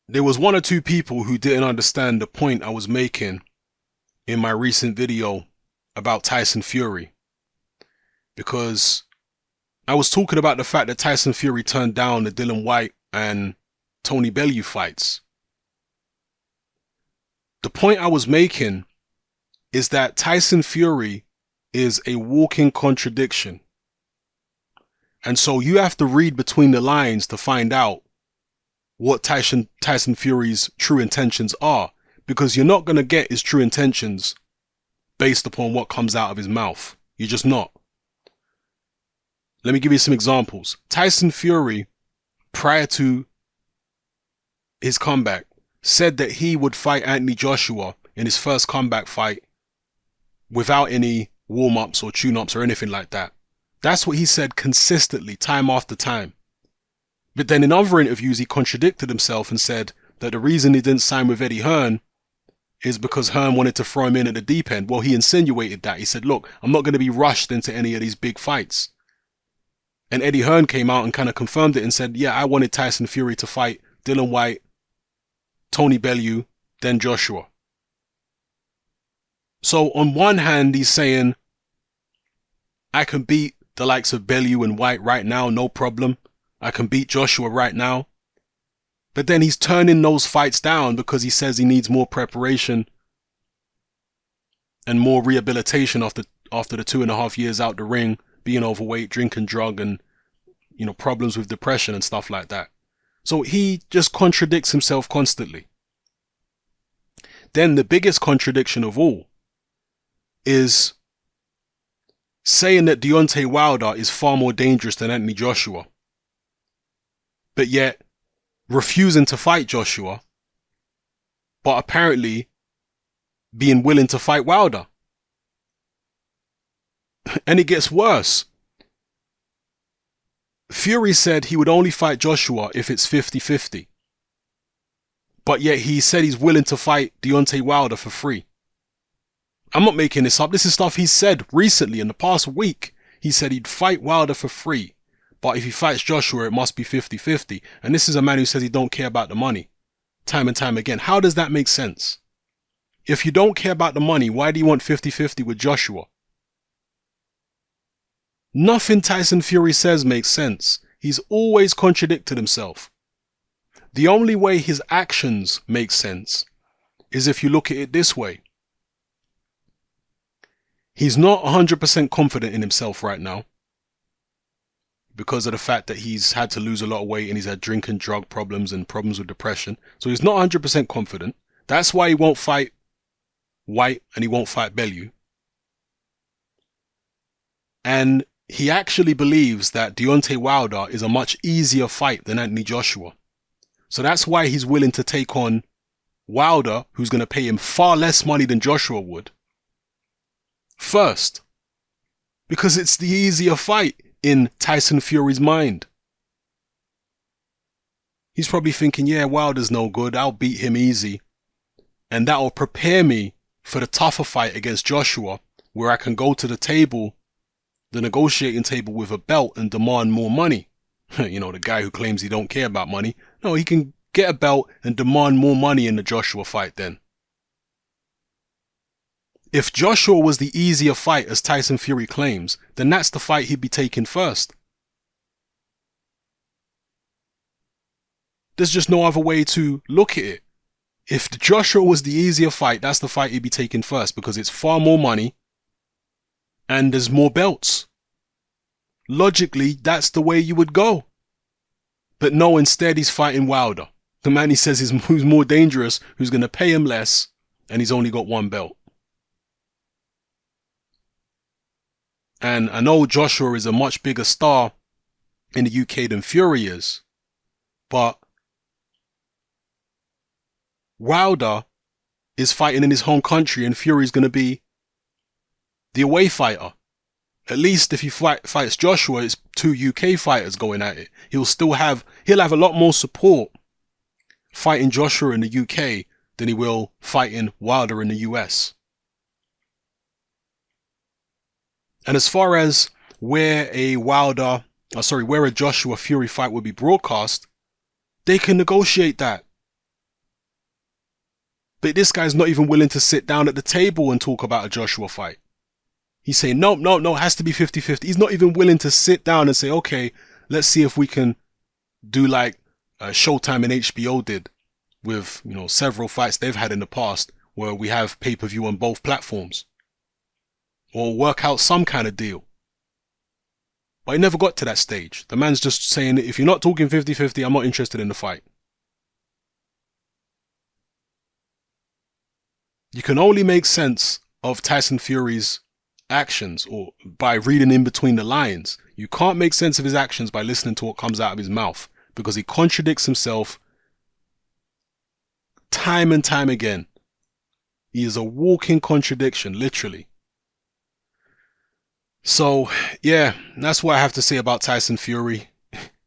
there was one or two people who didn't understand the point I was making in my recent video about Tyson Fury, because I was talking about the fact that Tyson Fury turned down the Dillian Whyte and Tony Bellew fights. The point I was making is that Tyson Fury is a walking contradiction. And so you have to read between the lines to find out what Tyson Fury's true intentions are, because you're not going to get his true intentions based upon what comes out of his mouth. You're just not. Let me give you some examples. Tyson Fury, prior to his comeback, said that he would fight Anthony Joshua in his first comeback fight without any warm-ups or tune-ups or anything like that. That's what he said consistently, time after time. But then in other interviews, he contradicted himself and said that the reason he didn't sign with Eddie Hearn is because Hearn wanted to throw him in at the deep end. Well, he insinuated that. He said, look, I'm not going to be rushed into any of these big fights. And Eddie Hearn came out and kind of confirmed it and said, yeah, I wanted Tyson Fury to fight Dillian Whyte, Tony Bellew, then Joshua. So on one hand, he's saying, I can beat the likes of Bellew and Whyte right now, no problem. I can beat Joshua right now. But then he's turning those fights down because he says he needs more preparation and more rehabilitation after the 2.5 years out the ring, being overweight, drinking drug, and problems with depression and stuff like that. So he just contradicts himself constantly. Then the biggest contradiction of all is saying that Deontay Wilder is far more dangerous than Anthony Joshua, but yet refusing to fight Joshua, but apparently being willing to fight Wilder. And it gets worse. Fury said he would only fight Joshua if it's 50-50. But yet he said he's willing to fight Deontay Wilder for free. I'm not making this up. This is stuff he said recently in the past week. He said he'd fight Wilder for free. But if he fights Joshua, it must be 50-50. And this is a man who says he don't care about the money. Time and time again. How does that make sense? If you don't care about the money, why do you want 50-50 with Joshua? Nothing Tyson Fury says makes sense. He's always contradicted himself. The only way his actions make sense is if you look at it this way. He's not 100% confident in himself right now because of the fact that he's had to lose a lot of weight and he's had drink and drug problems and problems with depression. So he's not 100% confident. That's why he won't fight Whyte and he won't fight Bellew. And he actually believes that Deontay Wilder is a much easier fight than Anthony Joshua. So that's why he's willing to take on Wilder, who's going to pay him far less money than Joshua would, first. Because it's the easier fight in Tyson Fury's mind. He's probably thinking, yeah, Wilder's no good, I'll beat him easy. And that'll prepare me for the tougher fight against Joshua, where I can go to the table, the negotiating table, with a belt and demand more money. The guy who claims he don't care about money. No, he can get a belt and demand more money in the Joshua fight then. If Joshua was the easier fight, as Tyson Fury claims, then that's the fight he'd be taking first. There's just no other way to look at it. If Joshua was the easier fight, that's the fight he'd be taking first, because it's far more money and there's more belts. Logically, that's the way you would go. But no, instead he's fighting Wilder. The man he says is who's more dangerous, who's going to pay him less, and he's only got one belt. And I know Joshua is a much bigger star in the UK than Fury is, but Wilder is fighting in his home country and Fury's going to be the away fighter. At least if he fights Joshua, it's two UK fighters going at it. He'll have a lot more support fighting Joshua in the UK than he will fighting Wilder in the US. And as far as where a Joshua Fury fight would be broadcast, they can negotiate that. But this guy's not even willing to sit down at the table and talk about a Joshua fight. He's saying, no, it has to be 50-50. He's not even willing to sit down and say, okay, let's see if we can do like Showtime and HBO did with, several fights they've had in the past where we have pay-per-view on both platforms. Or work out some kind of deal. But he never got to that stage. The man's just saying, if you're not talking 50-50, I'm not interested in the fight. You can only make sense of Tyson Fury's actions or by reading in between the lines. You can't make sense of his actions by listening to what comes out of his mouth, because he contradicts himself time and time again. He is a walking contradiction, literally. So, yeah, that's what I have to say about Tyson Fury.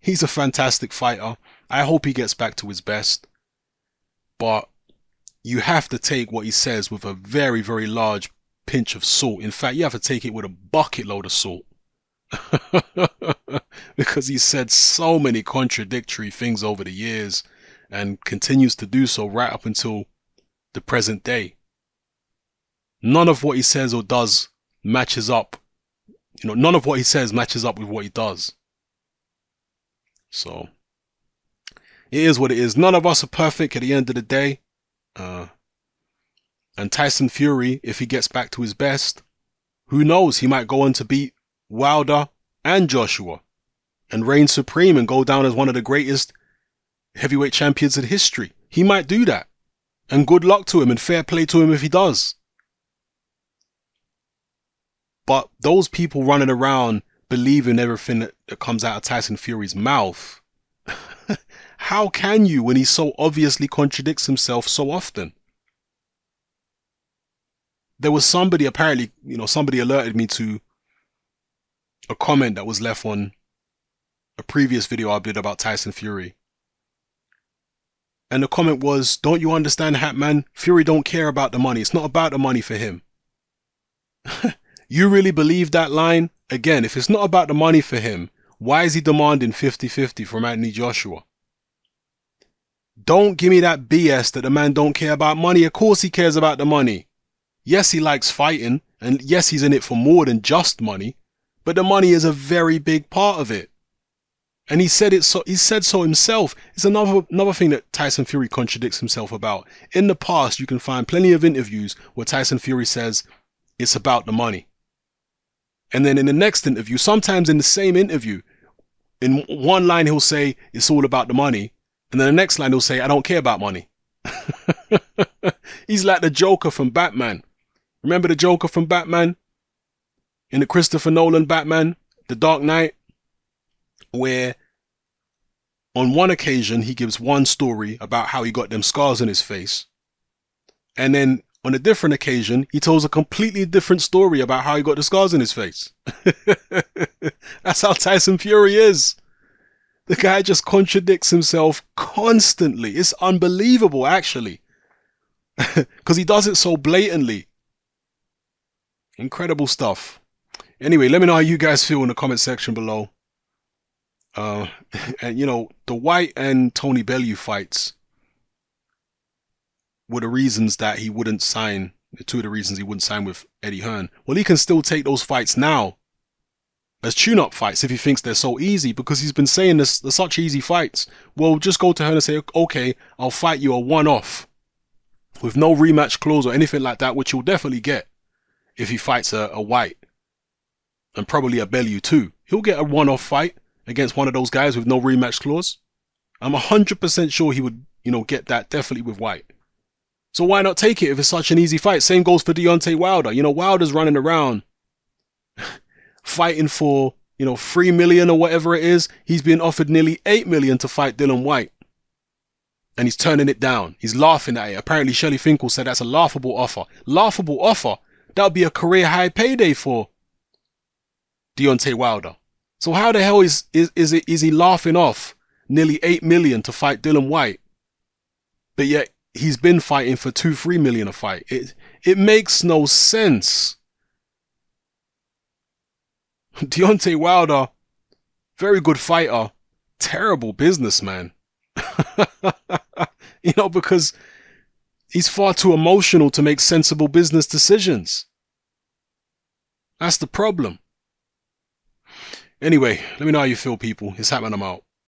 He's a fantastic fighter. I hope he gets back to his best. But you have to take what he says with a very, very large pinch of salt. In fact, you have to take it with a bucket load of salt. Because he said so many contradictory things over the years and continues to do so right up until the present day. None of what he says or does matches up. None of what he says matches up with what he does. So, it is what it is. None of us are perfect at the end of the day. And Tyson Fury, if he gets back to his best, who knows? He might go on to beat Wilder and Joshua and reign supreme and go down as one of the greatest heavyweight champions in history. He might do that. And good luck to him and fair play to him if he does. But those people running around believing everything that comes out of Tyson Fury's mouth, how can you when he so obviously contradicts himself so often? There was somebody, apparently, somebody alerted me to a comment that was left on a previous video I did about Tyson Fury. And the comment was, don't you understand, Hatman? Fury don't care about the money. It's not about the money for him. You really believe that line? Again, if it's not about the money for him, why is he demanding 50-50 from Anthony Joshua? Don't give me that BS that the man don't care about money. Of course he cares about the money. Yes, he likes fighting, and yes, he's in it for more than just money, but the money is a very big part of it. And he said so himself. It's another thing that Tyson Fury contradicts himself about. In the past, you can find plenty of interviews where Tyson Fury says it's about the money. And then in the next interview, sometimes in the same interview, in one line he'll say it's all about the money, and then the next line he'll say I don't care about money. He's like the Joker from Batman. Remember the Joker from Batman? In the Christopher Nolan Batman, The Dark Knight, where on one occasion he gives one story about how he got them scars on his face. And then on a different occasion, he tells a completely different story about how he got the scars on his face. That's how Tyson Fury is. The guy just contradicts himself constantly. It's unbelievable, actually. Because he does it so blatantly. Incredible stuff. Anyway, let me know how you guys feel in the comment section below. And the White and Tony Bellew fights were the reasons that he wouldn't sign, two of the reasons he wouldn't sign with Eddie Hearn. Well, he can still take those fights now as tune-up fights if he thinks they're so easy, because he's been saying they're such easy fights. Well, just go to Hearn and say, okay, I'll fight you a one-off with no rematch clause or anything like that, which you'll definitely get if he fights a White and probably a Bellew too. He'll get a one-off fight against one of those guys with no rematch clause. I'm 100% sure he would, get that definitely with White. So why not take it if it's such an easy fight? Same goes for Deontay Wilder. Wilder's running around fighting for, 3 million or whatever it is. He's been offered nearly 8 million to fight Dillian Whyte. And he's turning it down. He's laughing at it. Apparently Shelley Finkel said that's a laughable offer. Laughable offer? That would be a career high payday for Deontay Wilder. So how the hell is he laughing off nearly 8 million to fight Dillian Whyte? But yet he's been fighting for 2-3 million a fight. It makes no sense. Deontay Wilder, very good fighter, terrible businessman. Because He's far too emotional to make sensible business decisions. That's the problem. Anyway, let me know how you feel, people. It's happening. I'm out.